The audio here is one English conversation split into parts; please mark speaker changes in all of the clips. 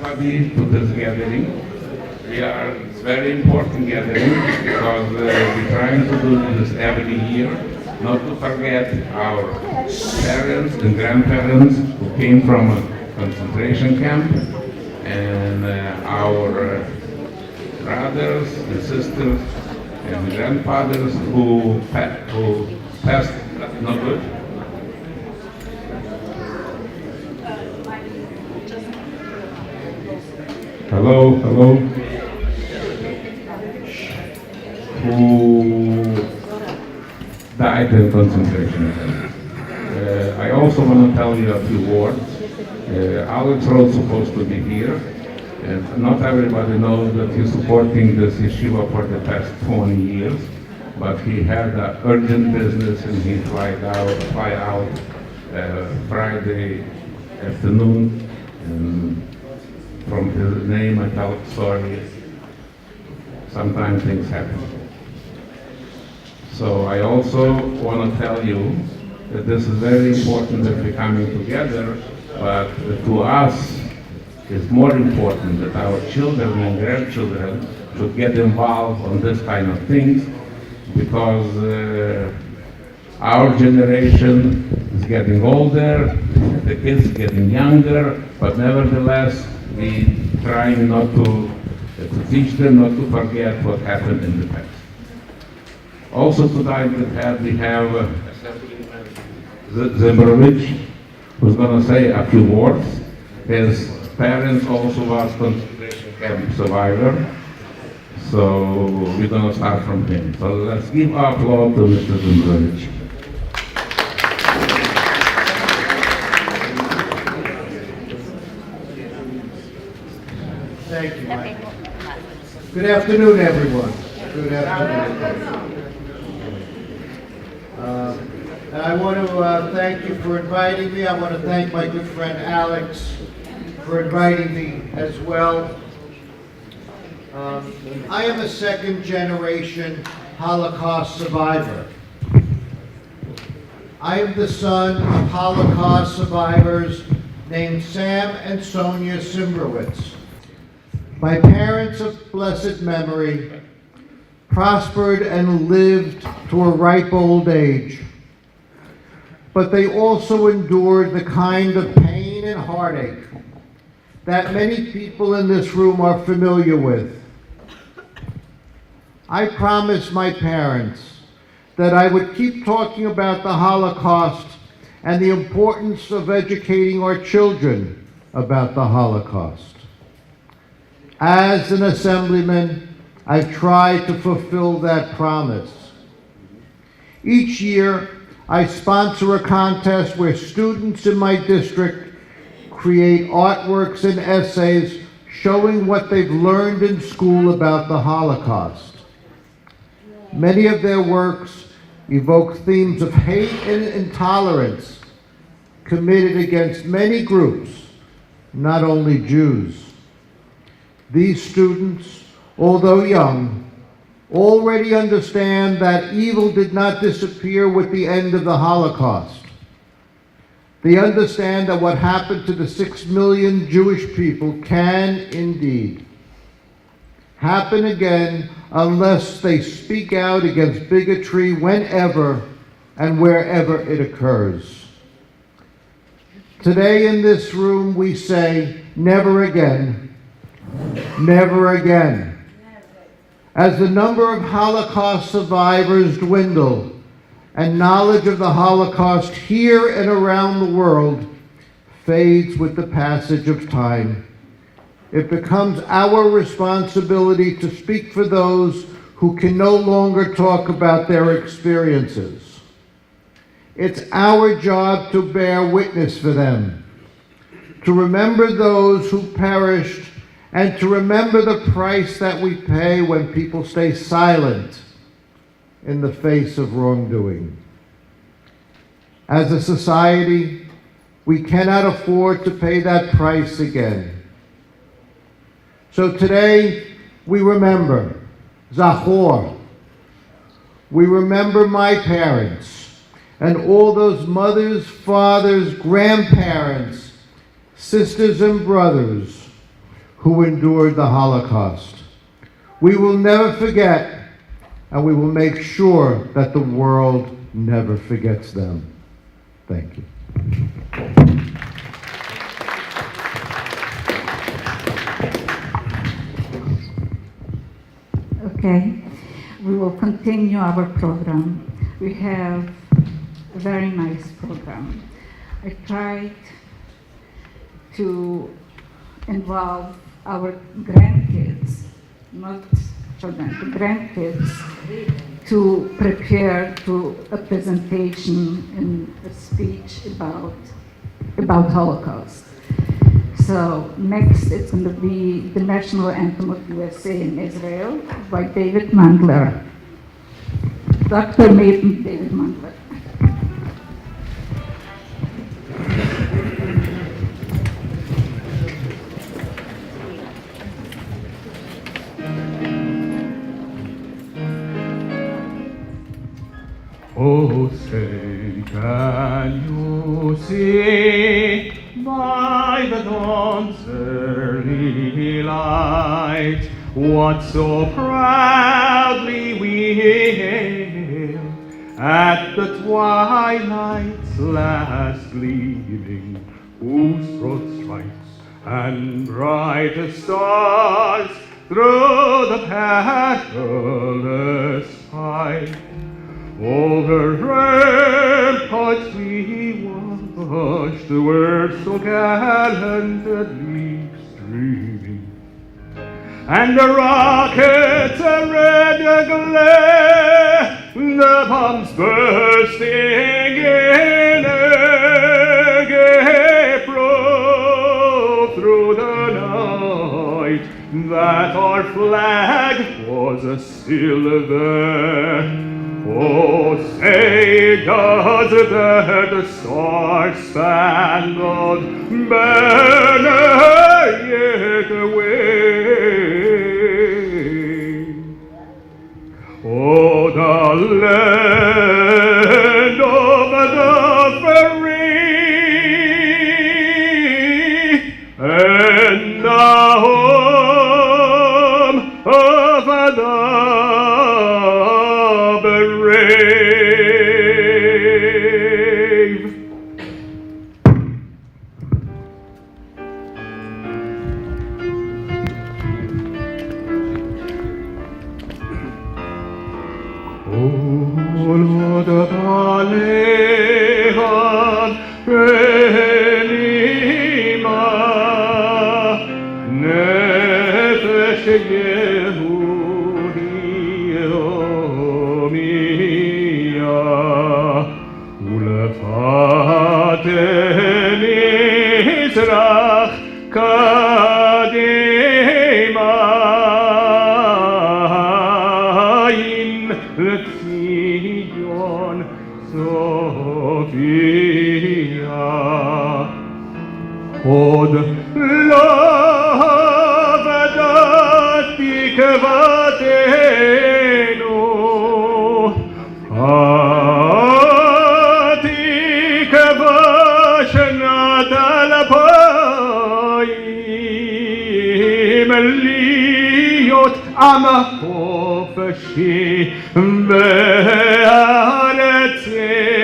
Speaker 1: everybody to this gathering. It's very important gathering because we're trying to do this every year, not to forget our parents and grandparents who came from a concentration camp, and our brothers and sisters and grandfathers who passed. Not good. Hello. Who died in concentration camps. I also want to tell you a few words. Alex Rose is supposed to be here, and not everybody knows that he's supporting this yeshiva for the past 20 years, but he had urgent business and he fly out Friday afternoon, and from his name I tell sorry. Sometimes things happen. So I also want to tell you that this is very important that we're coming together, but to us it's more important that our children and grandchildren should get involved on this kind of things, because our generation is getting older, the kids getting younger, but nevertheless we trying not to teach them not to forget what happened in the past. Also tonight we have Assemblyman Zimmerowicz, who's going to say a few words. His parents also was concentration camp survivor, so we're going to start from him. So let's give our applause to Mr. Zimmerowicz.
Speaker 2: Thank you, Mike. Good afternoon, everyone. Good afternoon. And I want to thank you for inviting me. I want to thank my good friend Alex for inviting me as well. I am a second-generation Holocaust survivor. I am the son of Holocaust survivors named Sam and Sonia Simbrowitz. My parents of blessed memory prospered and lived to a ripe old age, but they also endured the kind of pain and heartache that many people in this room are familiar with. I promised my parents that I would keep talking about the Holocaust and the importance of educating our children about the Holocaust. As an assemblyman, I've tried to fulfill that promise. Each year, I sponsor a contest where students in my district create artworks and essays showing what they've learned in school about the Holocaust. Many of their works evoke themes of hate and intolerance committed against many groups, not only Jews. These students, although young, already understand that evil did not disappear with the end of the Holocaust. They understand that what happened to the 6 million Jewish people can indeed happen again unless they speak out against bigotry whenever and wherever it occurs. Today in this room we say, never again, never again. As the number of Holocaust survivors dwindle and knowledge of the Holocaust here and around the world fades with the passage of time, it becomes our responsibility to speak for those who can no longer talk about their experiences. It's our job to bear witness for them, to remember those who perished, and to remember the price that we pay when people stay silent in the face of wrongdoing. As a society, we cannot afford to pay that price again. So today, we remember Zachor. We remember my parents and all those mothers, fathers, grandparents, sisters, and brothers who endured the Holocaust. We will never forget, and we will make sure that the world never forgets them. Thank you.
Speaker 3: Okay, we will continue our program. We have a very nice program. I tried to involve our grandkids, not children, the grandkids, to prepare to a presentation and a speech about Holocaust. So next it's going to be the national anthem of USA in Israel by David Mandler. Dr. David Mandler.
Speaker 4: Oh, say, can you see by the dawn's early light what so proudly we hailed at the twilight's last gleaming, whose broad stripes and bright stars through the perilous fight over ramparts we watched, were so gallantly streaming, and the rockets a red glare, the bombs bursting in April through the night, that our flag was still there. Oh, say, does that star-spangled banner yet wave? Oh, the land of the free and the home of the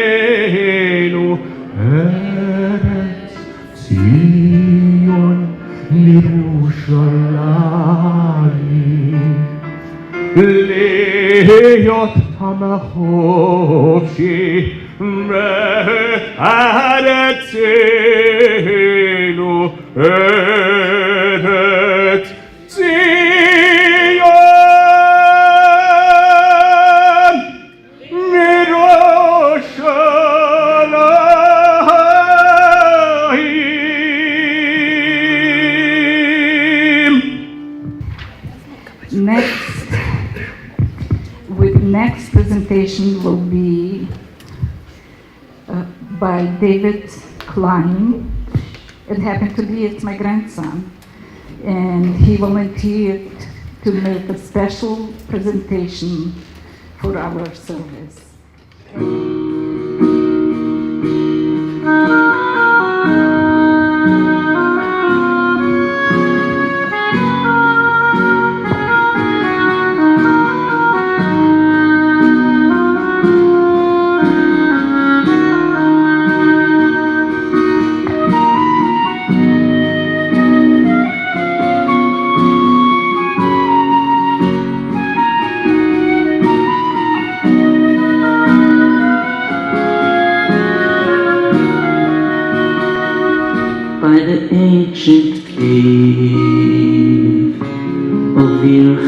Speaker 4: בארצנו, ארץ ציון לירושלים, להיות עם החופשי בארצנו, ארץ
Speaker 3: Next presentation will be by David Klein. It happened to be, it's my grandson, and he volunteered to make a special presentation for our service.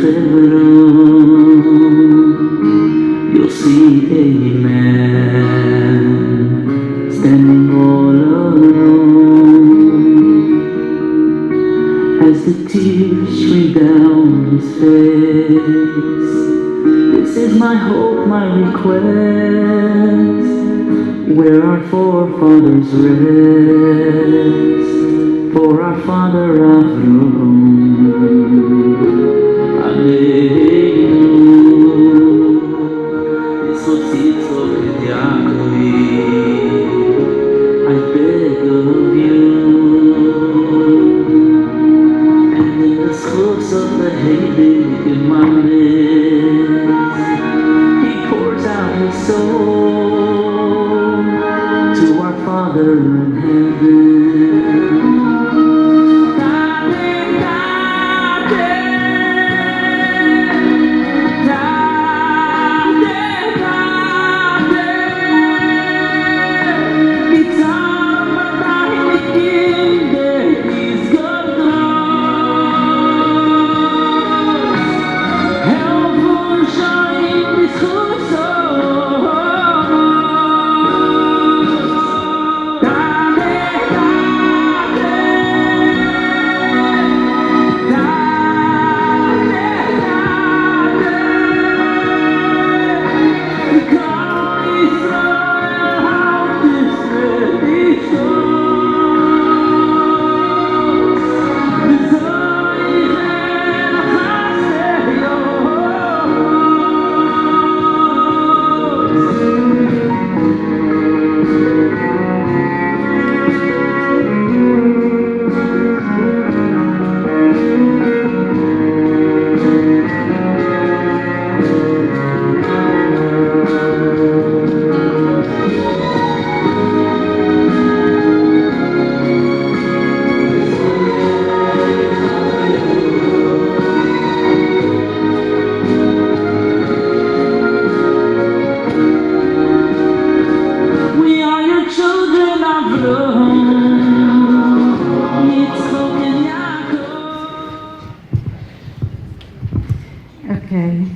Speaker 5: Chevron, you'll see a man standing all alone as the tears stream down his face. This is my hope, my request, where our forefathers rest, for our father Avram. Alleluia. Yitzchok et Yaakov, I beg of you, and in the schools of the Heilig in my midst, he pours out his soul to our Father in heaven.
Speaker 3: Okay,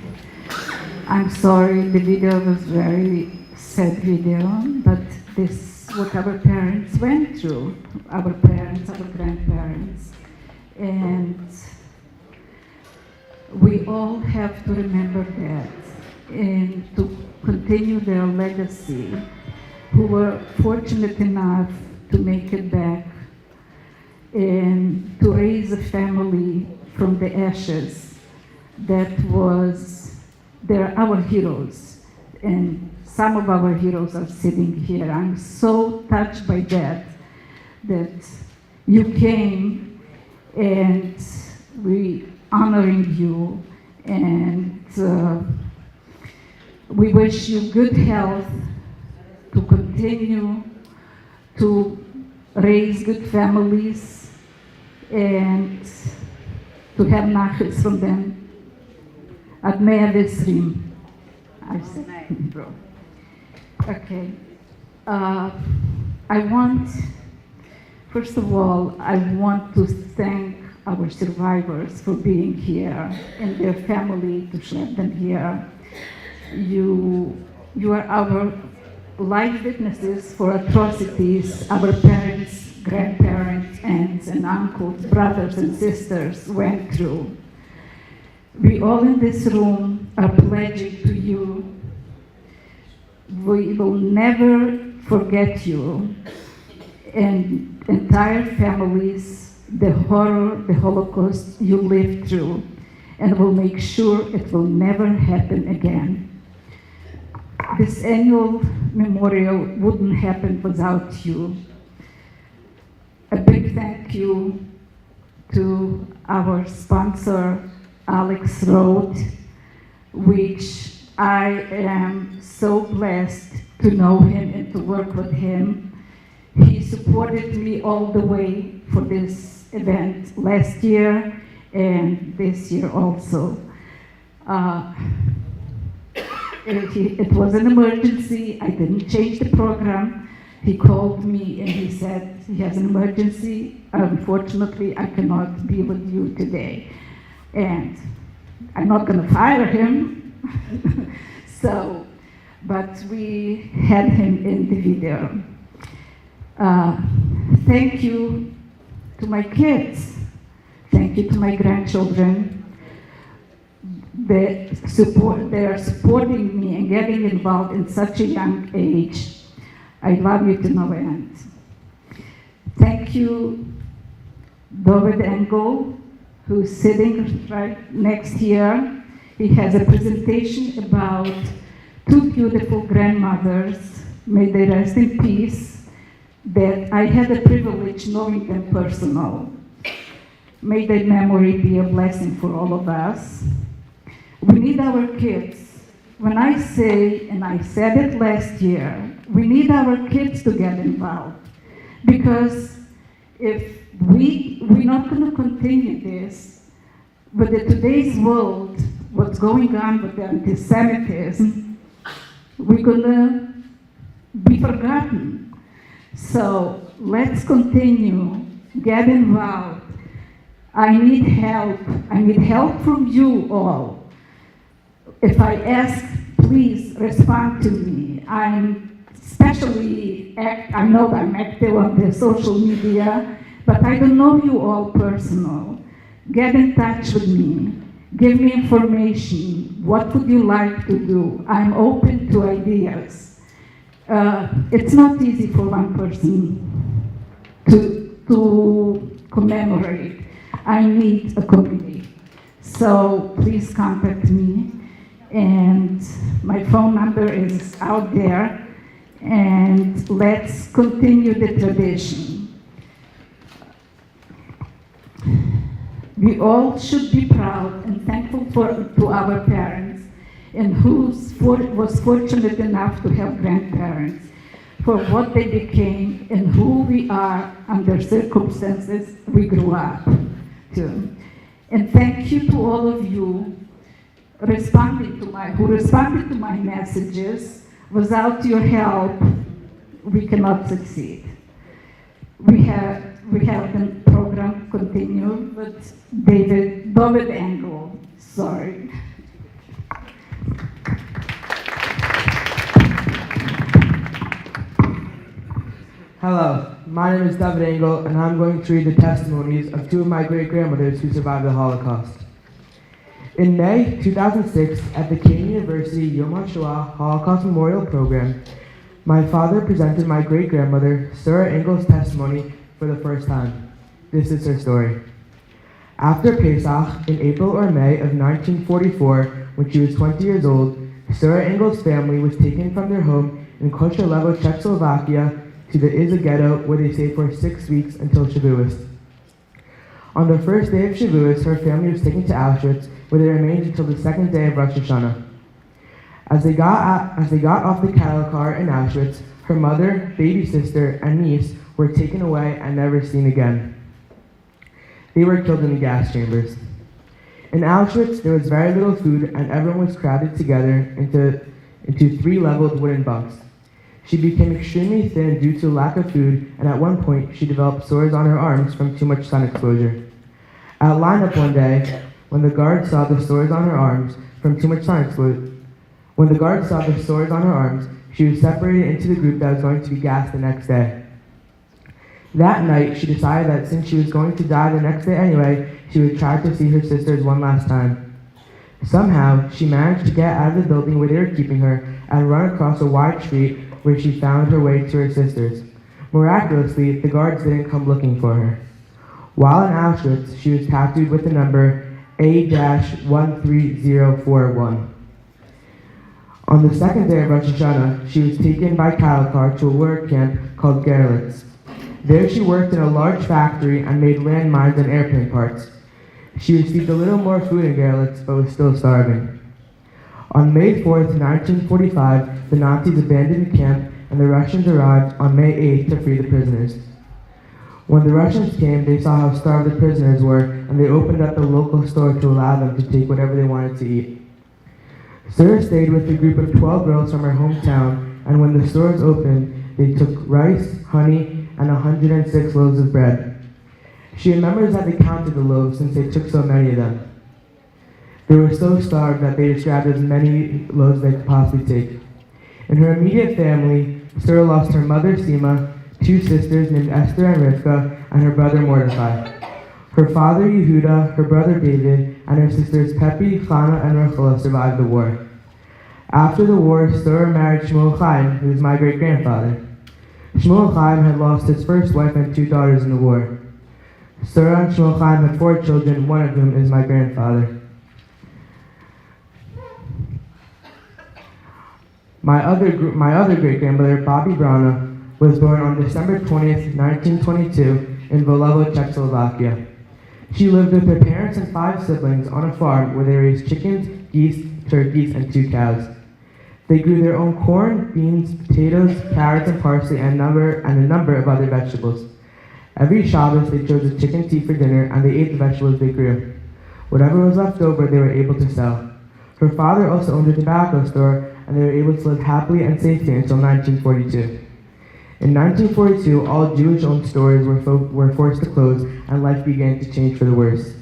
Speaker 3: I'm sorry, the video was very sad video, but this is what our parents went through, our parents, our grandparents, and we all have to remember that and to continue their legacy, who were fortunate enough to make it back and to raise a family from the ashes. That was, they're our heroes, and some of our heroes are sitting here. I'm so touched by that you came and we honoring you, and we wish you good health to continue to raise good families and to have nachas from them. Ad 120. I said, bro. Okay. First of all, I want to thank our survivors for being here and their family to have them here. You are our live witnesses for atrocities our parents, grandparents, aunts and uncles, brothers and sisters went through. We all in this room are pledging to you. We will never forget you and entire families, the horror, the Holocaust you lived through, and will make sure it will never happen again. This annual memorial wouldn't happen without you. A big thank you to our sponsor, Alex Roth, which I am so blessed to know him and to work with him. He supported me all the way for this event last year and this year also. It was an emergency. I didn't change the program. He called me and he said he has an emergency. Unfortunately, I cannot be with you today. And I'm not going to fire him. So, but we had him in the video. Thank you to my kids. Thank you to my grandchildren. They are supporting me and getting involved in such a young age. I love you to no end. Thank you, David Engel, who's sitting right next here. He has a presentation about two beautiful grandmothers, may they rest in peace, that I had the privilege knowing them personal. May their memory be a blessing for all of us. We need our kids. When I say, and I said it last year, we need our kids to get involved. Because if we're not going to continue this, but in today's world, what's going on with the anti-Semitism, we're going to be forgotten. So let's continue, get involved. I need help. I need help from you all. If I ask, please respond to me. I'm I know I'm active on the social media, but I don't know you all personal. Get in touch with me. Give me information. What would you like to do? I'm open to ideas. It's not easy for one person to commemorate. I need a committee. So please contact me. And my phone number is out there. And let's continue the tradition. We all should be proud and thankful to our parents and who was fortunate enough to have grandparents for what they became and who we are under circumstances we grew up to. And thank you to all of you who responded to my messages. Without your help, we cannot succeed. We have the program continue with David Engel. Sorry.
Speaker 6: Hello, my name is David Engel, and I'm going to read the testimonies of two of my great-grandmothers who survived the Holocaust. In May 2006, at the King University Yom HaShoah Holocaust Memorial Program, my father presented my great-grandmother, Sarah Engel's testimony for the first time. This is her story. After Pesach, in April or May of 1944, when she was 20 years old, Sarah Engel's family was taken from their home in Koszalowo, Czechoslovakia, to the Iza ghetto, where they stayed for 6 weeks until Shavuos. On the first day of Shavuos, her family was taken to Auschwitz, where they remained until the second day of Rosh Hashanah. As they got off the cattle car in Auschwitz, her mother, baby sister, and niece were taken away and never seen again. They were killed in the gas chambers. In Auschwitz, there was very little food, and everyone was crowded together into 3 leveled wooden bunks. She became extremely thin due to lack of food, and at one point, she developed sores on her arms from too much sun exposure. At lineup one day, when the guards saw the sores on her arms from too much sun exposure, she was separated into the group that was going to be gassed the next day. That night, she decided that since she was going to die the next day anyway, she would try to see her sisters one last time. Somehow, she managed to get out of the building where they were keeping her and run across a wide street where she found her way to her sisters. Miraculously, the guards didn't come looking for her. While in Auschwitz, she was tattooed with the number A-13041. On the second day of Rosh Hashanah, she was taken by cattle car to a work camp called Gerlitz. There she worked in a large factory and made landmines and airplane parts. She received a little more food in Gerlitz, but was still starving. On May 4th, 1945, the Nazis abandoned the camp and the Russians arrived on May 8th to free the prisoners. When the Russians came, they saw how starved the prisoners were, and they opened up the local store to allow them to take whatever they wanted to eat. Sarah stayed with a group of 12 girls from her hometown, and when the stores opened, they took rice, honey, and 106 loaves of bread. She remembers that they counted the loaves since they took so many of them. They were so starved that they described as many loaves they could possibly take. In her immediate family, Sarah lost her mother Sima, two sisters named Esther and Rivka, and her brother Mordecai. Her father Yehuda, her brother David, and her sisters Pepi, Chana, and Rachel survived the war. After the war, Sarah married Shmuel Chaim, who was my great-grandfather. Shmuel Chaim had lost his first wife and two daughters in the war. Sarah and Shmuel Chaim had 4 children, one of whom is my grandfather. My other great-grandmother, Bobby Brana, was born on December 20th, 1922, in Volovo, Czechoslovakia. She lived with her parents and 5 siblings on a farm where they raised chickens, geese, turkeys, and 2 cows. They grew their own corn, beans, potatoes, carrots, and parsley, and a number of other vegetables. Every Shabbos, they chose a chicken to eat for dinner, and they ate the vegetables they grew. Whatever was left over, they were able to sell. Her father also owned a tobacco store, and they were able to live happily and safely until 1942. In 1942, all Jewish-owned stores were forced to close, and life began to change for the worse.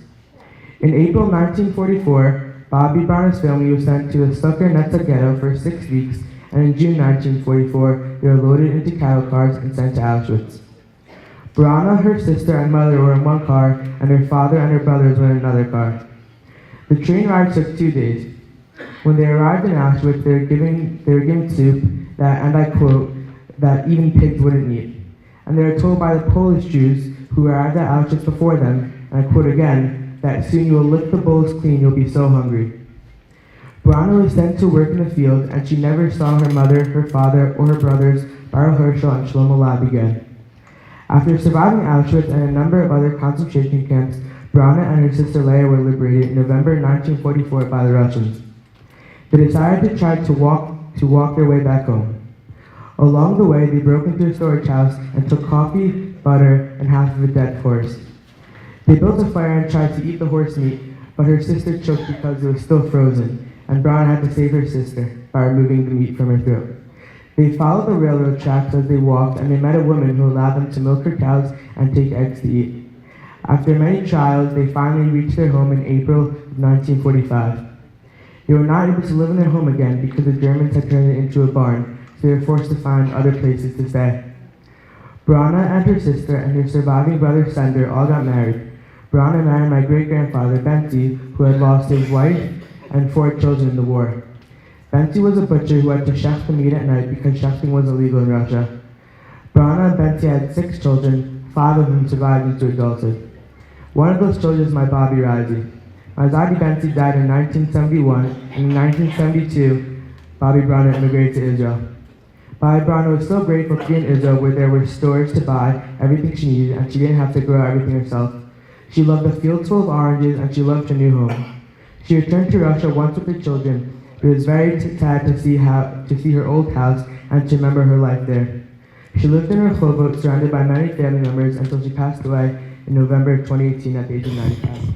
Speaker 6: In April 1944, Bobby Brana's family was sent to the Sukernetza ghetto for 6 weeks, and in June 1944, they were loaded into cattle cars and sent to Auschwitz. Brana, her sister, and mother were in one car, and her father and her brothers were in another car. The train ride took 2 days. When they arrived in Auschwitz, they were given soup that, and I quote, that even pigs wouldn't eat. And they were told by the Polish Jews who arrived at Auschwitz before them, and I quote again, that soon you will lick the bowls clean, you'll be so hungry. Brana was sent to work in the field, and she never saw her mother, her father, or her brothers, Baruch Herschel and Shlomo Lab again. After surviving Auschwitz and a number of other concentration camps, Brana and her sister Leah were liberated in November 1944 by the Russians. They decided to try to walk their way back home. Along the way, they broke into a storage house and took coffee, butter, and half of a dead horse. They built a fire and tried to eat the horse meat, but her sister choked because it was still frozen, and Brown had to save her sister by removing the meat from her throat. They followed the railroad tracks as they walked, and they met a woman who allowed them to milk her cows and take eggs to eat. After many trials, they finally reached their home in April of 1945. They were not able to live in their home again because the Germans had turned it into a barn, so they were forced to find other places to stay. Brana and her sister and her surviving brother Sender all got married. Brana married my great-grandfather Benzi, who had lost his wife and 4 children in the war. Benzi was a butcher who had to shecht the meat at night because shechting was illegal in Russia. Brana and Benzi had 6 children, 5 of whom survived into adulthood. One of those children is my Bobby Risey. My Zadie Benzi died in 1971, and in 1972, Bobby Brana immigrated to Israel. Bobby Brana was so grateful to be in Israel where there were stores to buy everything she needed, and she didn't have to grow everything herself. She loved the fields full of oranges, and she loved her new home. She returned to Russia once with her children, but it was very sad to see her old house and to remember her life there. She lived in Rehovot, surrounded by many family members, until she passed away in November 2018 at the age of 95.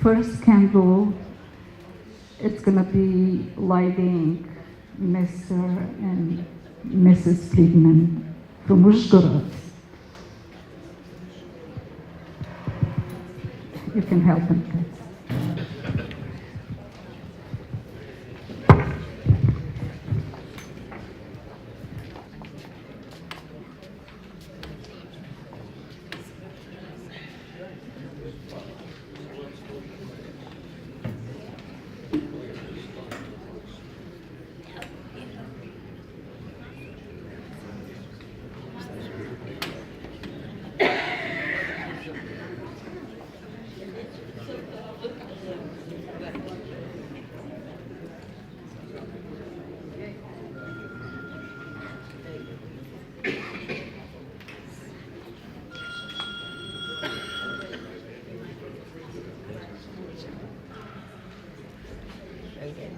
Speaker 3: First candle, it's gonna be lighting Mr. and Mrs. Friedman from Uzhgorod. You can help them, please. Thank you.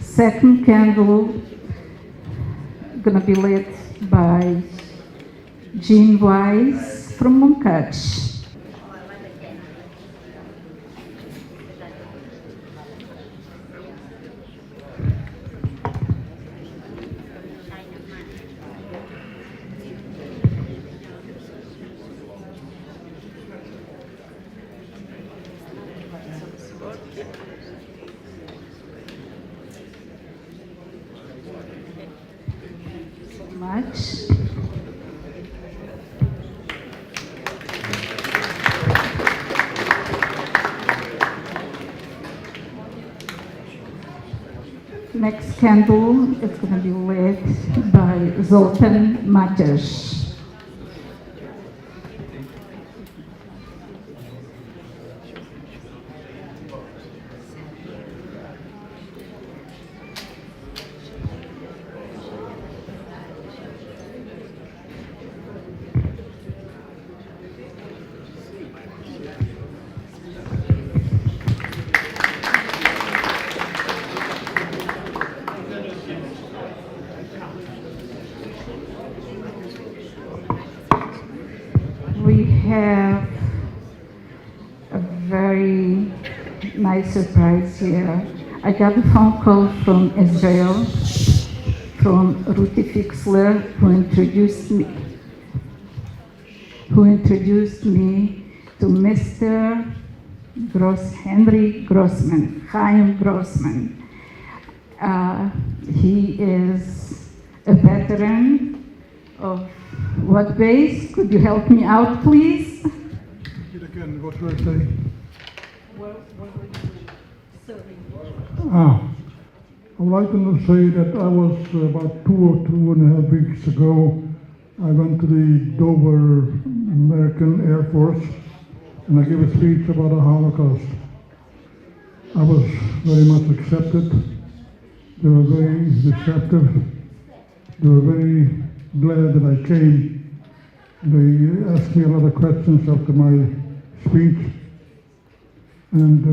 Speaker 3: Second candle gonna be lit by Jean Wise from Moncatch. Much. Next candle is going to be lit by Zoltan Maciej. We have a very nice surprise here. I got a phone call from Israel, from Ruti Fixler, who introduced me to Mr. Henry Grossman, Chaim Grossman. He is a veteran of what base? Could you help me out, please?
Speaker 7: Repeat again, what should I say?
Speaker 3: Where were you serving?
Speaker 7: I would like to say that I was about 2.5 weeks ago, I went to the Dover American Air Force and I gave a speech about the Holocaust. I was very much accepted. They were very receptive. They were very glad that I came. They asked me a lot of questions after my speech, and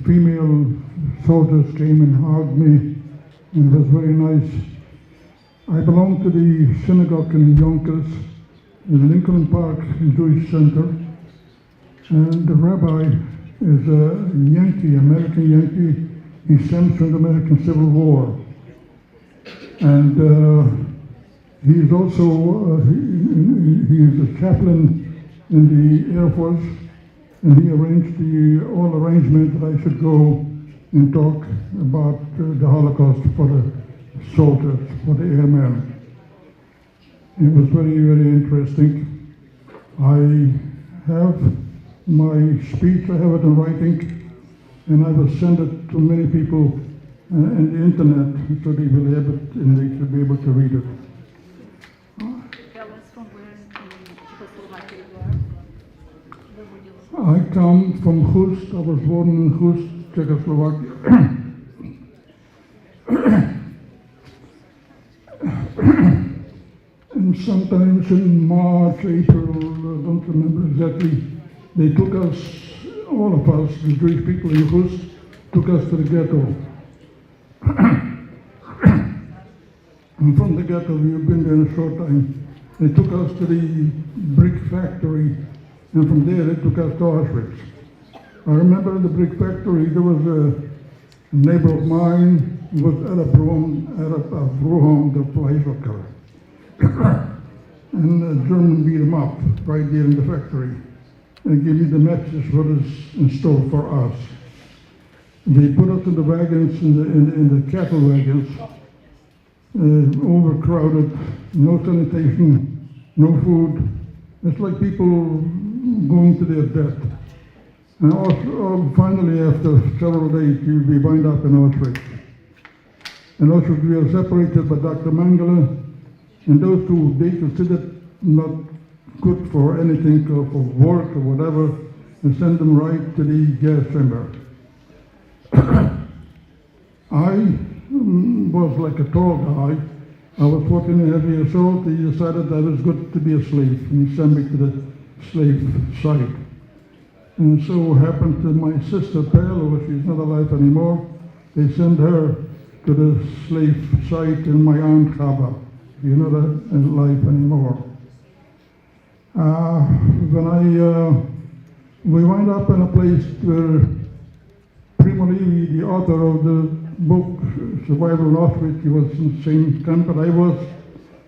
Speaker 7: female soldiers came and hugged me, and it was very nice. I belong to the synagogue in Yonkers, in Lincoln Park Jewish Center, and the rabbi is a Yankee, American Yankee. He stems from the American Civil War, and he is also he is a chaplain in the Air Force, and he arranged the all arrangement that I should go and talk about the Holocaust for the soldiers, for the airmen. It was very, very interesting. I have my speech, I have it in writing, and I will send it to many people on the internet so they will have it and they should be able to read it.
Speaker 3: Tell us from where in Czechoslovakia you are.
Speaker 7: I come from Hust. I was born in Hust, Czechoslovakia. And sometimes in March, April, I don't remember exactly, they took us, all of us, the Jewish people in Hust, took us to the ghetto. And from the ghetto, we have been there in a short time. They took us to the brick factory, and from there they took us to Auschwitz. I remember in the brick factory, there was a neighbor of mine who was at a Broham, the Fleischwerker. And the German beat him up right there in the factory and gave me the message what is in store for us. They put us in the wagons, in the cattle wagons, overcrowded, no sanitation, no food. It's like people going to their death. And also, finally, after several days, we wind up in Auschwitz. In Auschwitz, we are separated by Dr. Mengele And those who they considered not good for anything, for work or whatever, and sent them right to the gas chamber. I was like a tall guy. I was 14.5 years old. He decided I was good to be a slave, and he sent me to the slave site. And so happened to my sister Palo, she's not alive anymore. They sent her to the slave site in my aunt Chaba. She's not alive anymore. We wind up in a place where Primo Levi, the author of the book Survival in Auschwitz, he was in the same camp that I was.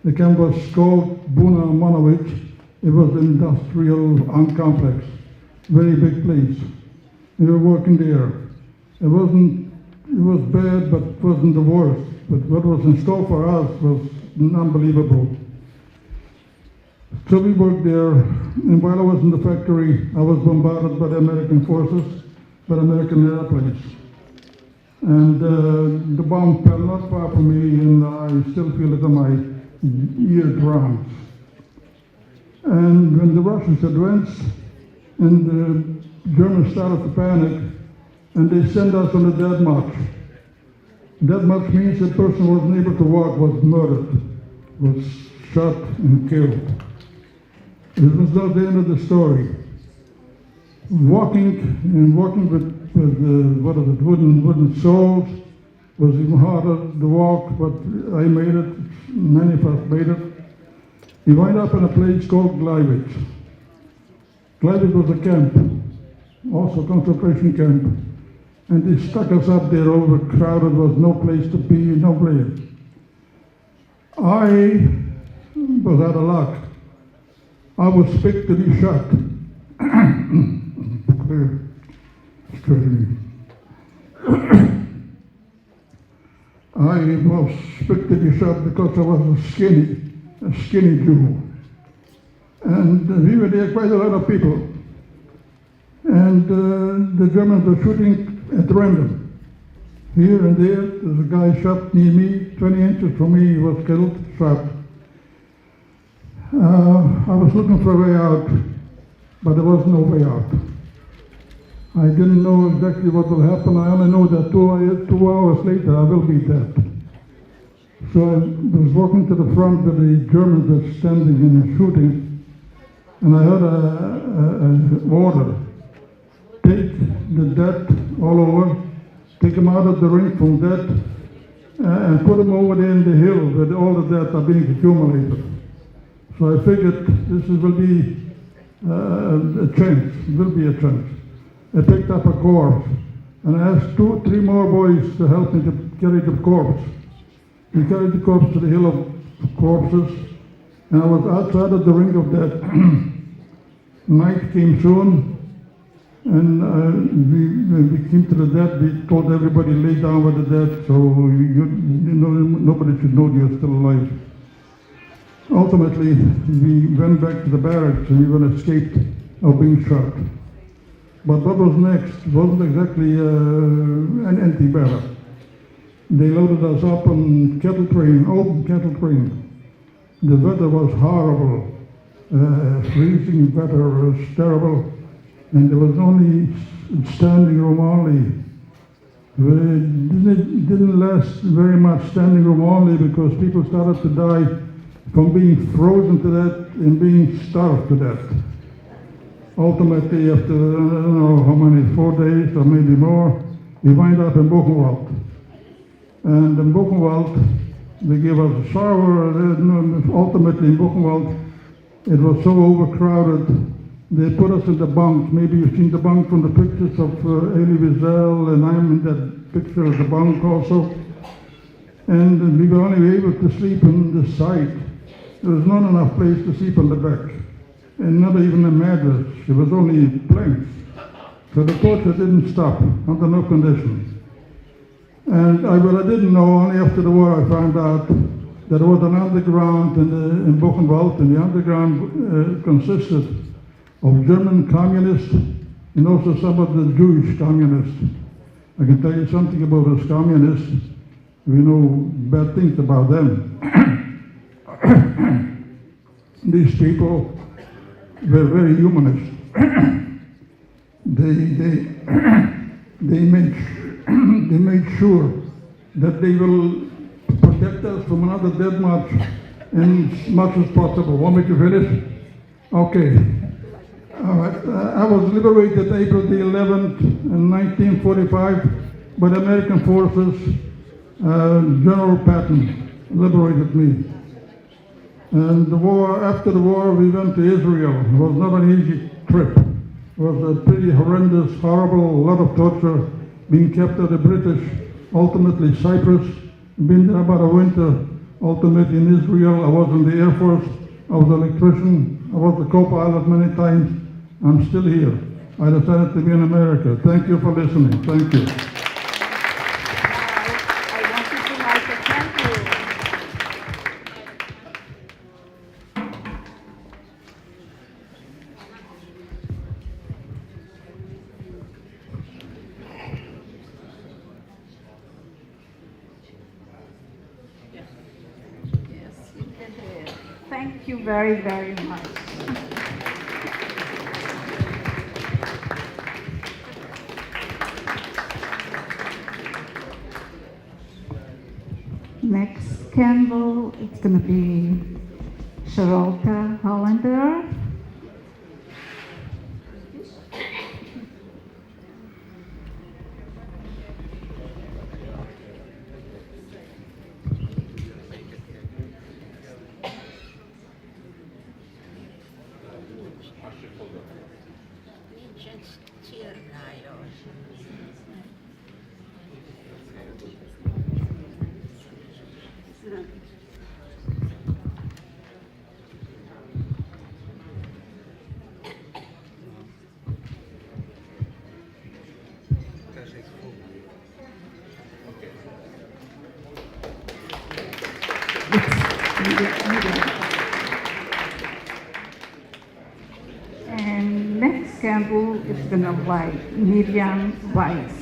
Speaker 7: The camp was called Buna Monowitz. It was an industrial complex, very big place. We were working there. It was bad, but it wasn't the worst. But what was in store for us was unbelievable. So we worked there, and while I was in the factory, I was bombarded by the American forces, by the American airplanes. And the bomb fell not far from me, and I still feel it on my eardrums. And when the Russians advanced, and the Germans started to panic, and they sent us on a death march. Death march means the person who wasn't able to walk was murdered, was shot and killed. It was not the end of the story. Walking with wooden soles was even harder to walk, but I made it. Many of us made it. We wind up in a place called Gleiwitz. Gleiwitz was a camp, also a concentration camp, and they stuck us up there overcrowded, was no place to be, no place. I was out of luck. I was picked to be shot. I was picked to be shot because I was a skinny Jew. And we were there, quite a lot of people. And the Germans were shooting at random. Here and there, there's a guy shot near me, 20 inches from me, he was killed, shot. I was looking for a way out, but there was no way out. I didn't know exactly what will happen. I only know that 2 hours later I will be dead. So I was walking to the front where the Germans were standing and shooting, and I heard an order. Take the dead all over, take them out of the ring from dead, and put them over there in the hill where all the dead are being accumulated. So I figured this will be a chance, will be a chance. I picked up a corpse, and I asked 2 or 3 more boys to help me to carry the corpse. We carried the corpse to the hill of corpses, and I was outside of the ring of death. Night came soon, and when we came to the dead, we told everybody lay down with the dead, so nobody should know you're still alive. Ultimately, we went back to the barracks and we were escaped of being shot. But what was next wasn't exactly an empty barrack. They loaded us up on cattle train, open cattle train. The weather was horrible, freezing weather was terrible, and there was only standing room only. It didn't last very much, standing room only, because people started to die from being frozen to death and being starved to death. Ultimately, after I don't know how many, 4 days or maybe more, we wind up in Buchenwald. And in Buchenwald, they gave us a shower. Ultimately in Buchenwald, it was so overcrowded, they put us in the bunk. Maybe you've seen the bunk from the pictures of Elie Wiesel, and I'm in that picture of the bunk also. And we were only able to sleep in the side. There was not enough place to sleep on the back, and not even a mattress. It was only planks. So the torture didn't stop under no conditions. And what I didn't know, only after the war I found out that there was an underground in Buchenwald, and the underground consisted of German communists and also some of the Jewish communists. I can tell you something about those communists. We know bad things about them. these people were very humanist. They made sure that they will protect us from another death march as much as possible. Want me to finish? Okay. All right. I was liberated April the 11th in 1945 by the American forces. General Patton liberated me. And after the war, we went to Israel. It was not an easy trip. It was a pretty horrendous, horrible, a lot of torture, being kept at the British, ultimately Cyprus, been there about a winter, ultimately in Israel. I was in the Air Force, I was an electrician, I was a co-pilot many times. I'm still here. I decided to be in America. Thank you for listening. Thank you.
Speaker 3: I want you to like it. Thank you. Yes, you did it. Thank you very, very much. Next candle, it's going to be Charlotte Hollander. And next candle is gonna light Miriam Weiss.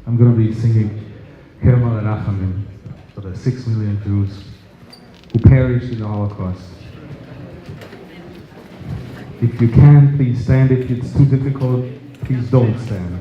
Speaker 8: I'm going to be singing Kermal Rachamim for the 6 million Jews who perished in the Holocaust. If you can, please stand. If it's too difficult, please don't stand.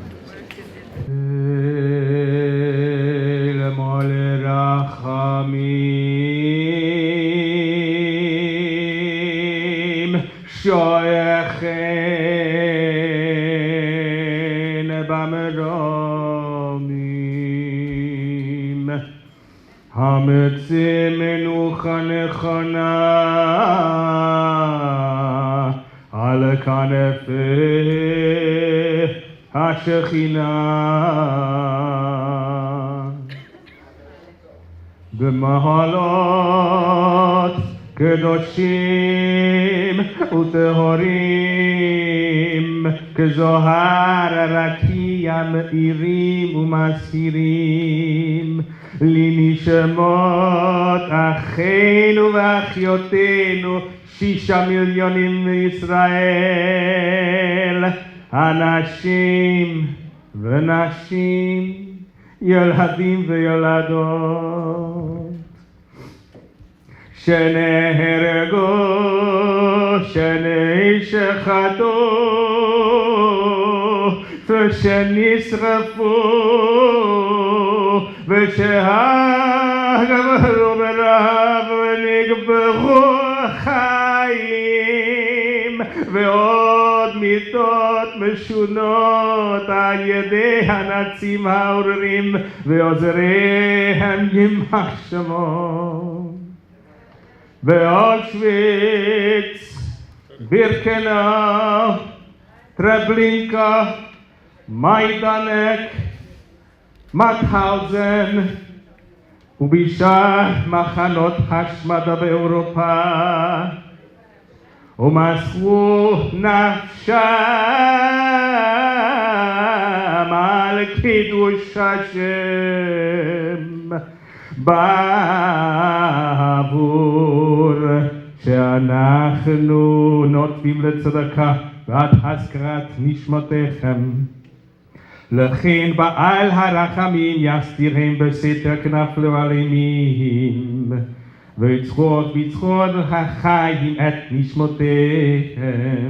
Speaker 4: Hametzim menucha nechana al kanefei hashechina b'mahalot kedoshim utehorim kezohar rakiyam irim umasirim לנשמות אחינו ואחיותינו 6 מיליונים מישראל, אנשים ונשים, ילדים וילדות, שנהרגו, שנשחטו ושנשרפו ושהגבלו ברעב ונקברו חיים ועוד מיתות משונות על ידי הנאצים הארורים ועוזריהם יימח שמו. באושוויץ, בירקנאו, טרבלינקה, מיידנק, מאוטהאוזן ובשאר מחנות השמדה באירופה ומסרו נפשם על קידוש השם בעבור שאנחנו נוטבים לצדקה ועד הזכרת נשמותיכם. לכן בעל הרחמים יסתירם בסתר כנפלו על אימים ויצחוק בצחוק החיים את נשמותיכם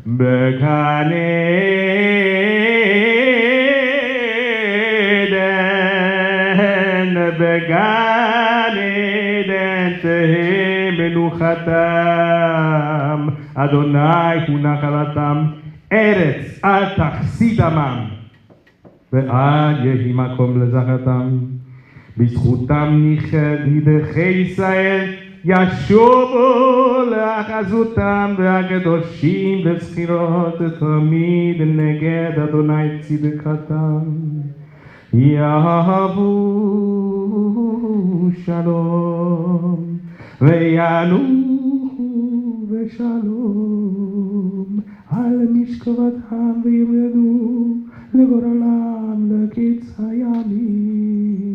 Speaker 4: בגן עדן בגן עדן תהא מנוחתם אדוני הוא נחלתם ארץ אל תחסי דמם ואל יהי מקום לזכרתם בזכותם נידחי ישראל ישובו לאחזותם והקדושים בזכירות תמיד נגד אדוני צדקתם יאהבו שלום וינוחו בשלום על משכבתם וימרדו לגורלם לקיץ הימים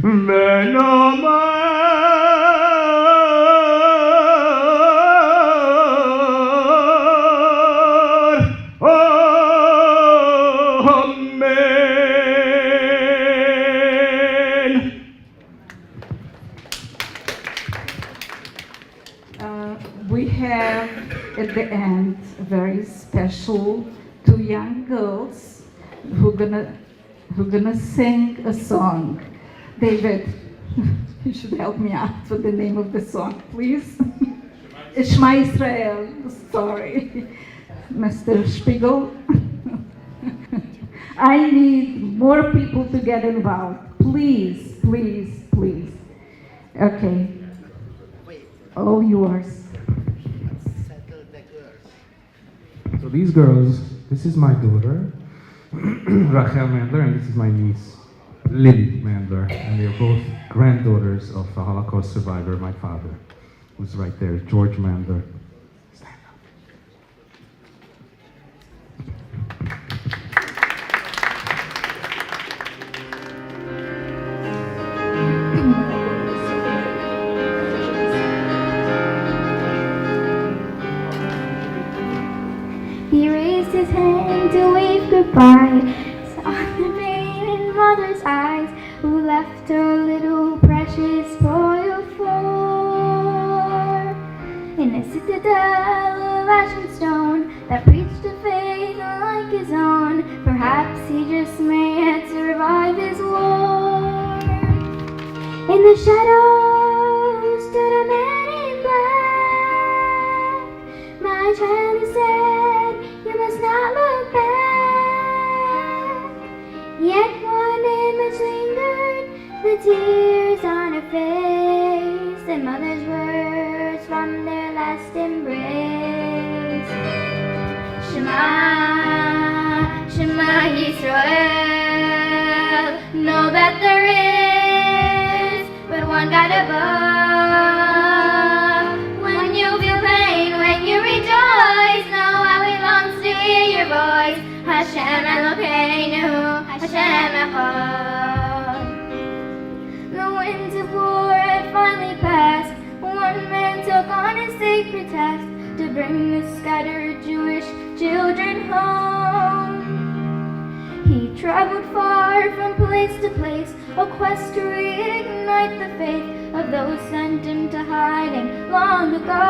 Speaker 4: ונאמר אמן.
Speaker 3: We have at the end very special two young girls who gonna sing a song. David, you should help me out with the name of the song, please. Shema Israel. Sorry, Mr. Spiegel. I need more people to get involved. Please, please, please. Okay. All yours.
Speaker 8: So these girls, this is my daughter, Rachel Mandler, and this is my niece, Lily Mandler, and they're both granddaughters of a Holocaust survivor, my father, who's right there, George Mandler. Stand up.
Speaker 9: He raised his hand to wave goodbye, saw the pain in mother's eyes, who left her little precious boy of 4 in a citadel of ash and stone that preached a faith like his own. Perhaps he just may yet survive his war. In the shadows stood a man in black. My child, he said, you must not look back. Yet one image lingered, the tears on her face, and mother's words from their last embrace. Shema, Shema Yisrael, know that there is but one God above. When you feel pain, when you rejoice, know how he longs to hear your voice. Hashem Elokeinu, Hashem Echad. The winds of war had finally passed. One man took on a sacred task to bring the scattered Jewish children home. He traveled far from place to place, a quest to reignite the faith of those sent him to hiding long ago.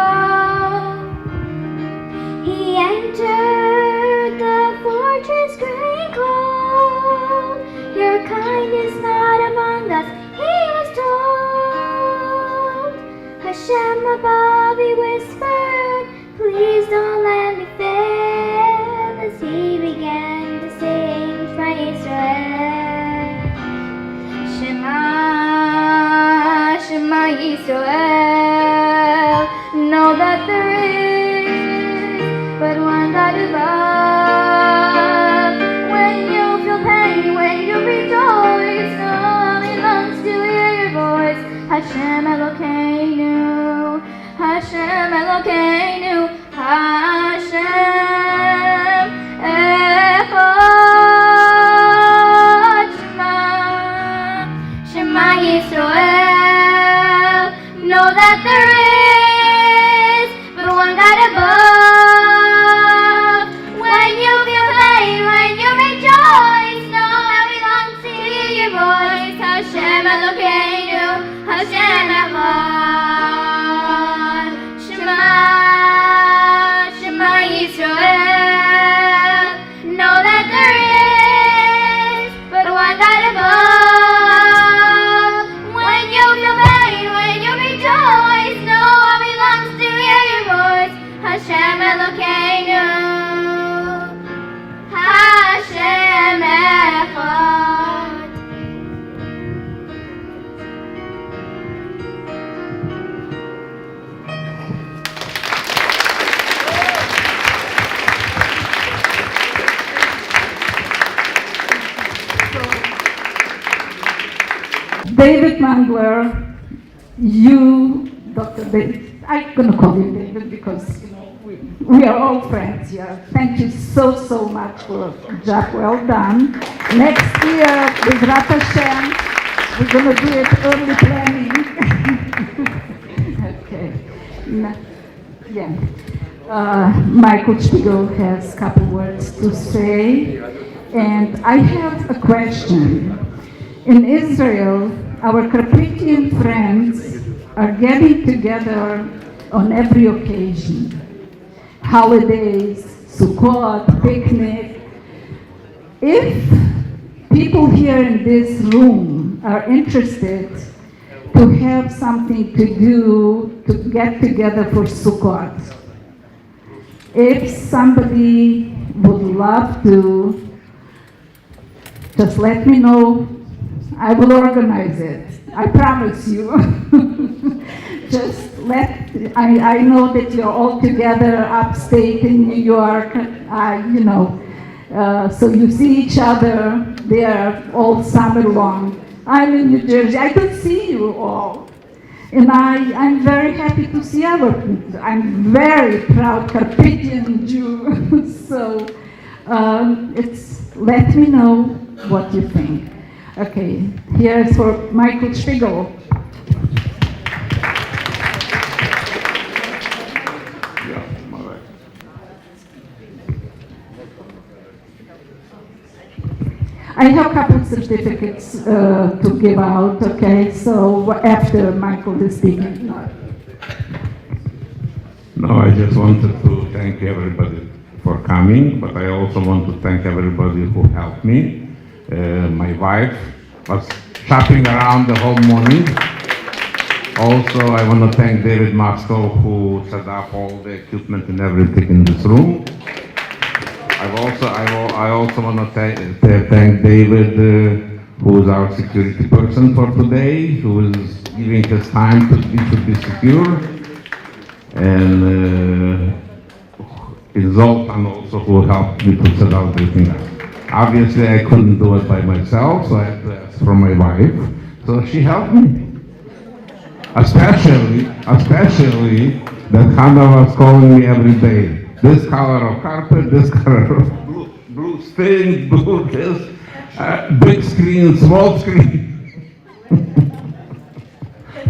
Speaker 9: He entered the fortress gray and cold. Your kind is not among us, he was told. Hashem above, he whispered, Hashem Elokeinu, Hashem Elokeinu, Hashem Echad. Shema Yisrael, know that there is but one God above. When you feel pain, when you rejoice, know it belongs to your voice. Hashem Elokeinu, Hashem Echad. Shema, Shema Yisrael, know that there is but one God above. When you feel pain, when you rejoice, know it belongs to hear your voice. Hashem Elokeinu, Hashem Echad.
Speaker 3: David Mangler, you, Dr. David, I'm going to call you David because we are all friends here. Thank you so much for a job well done. Next year, with Rat Hashem, we're going to do it early planning. Okay. Michael Spiegel has a couple words to say. And I have a question. In Israel, our Carpathian friends are getting together on every occasion. Holidays, Sukkot, picnic. If people here in this room are interested to have something to do, to get together for Sukkot, if somebody would love to, just let me know. I will organize it. I promise you. I know that you're all together upstate in New York, so you see each other there all summer long. I'm in New Jersey. I don't see you all. And I'm very happy to see I'm very proud Carpathian Jew. So let me know what you think. Okay, here's for Michael Spiegel. I have a couple of certificates to give out, okay? So after Michael is speaking.
Speaker 1: No, I just wanted to thank everybody for coming, but I also want to thank everybody who helped me. My wife was shopping around the whole morning. Also, I want to thank David Maxwell who set up all the equipment and everything in this room. I also want to thank David, who is our security person for today, who is giving his time to be secure, and Zoltan also who helped me to set up everything up. Obviously, I couldn't do it by myself, so I had to ask from my wife. So she helped me. Especially that Hannah was calling me every day. This color of carpet, this color of blue stain, blue this, big screen, small screen.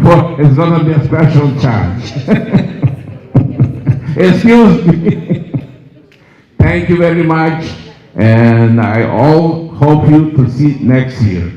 Speaker 1: Well, it's gonna be a special charge. Excuse me. Thank you very much. And I all hope you to see next year.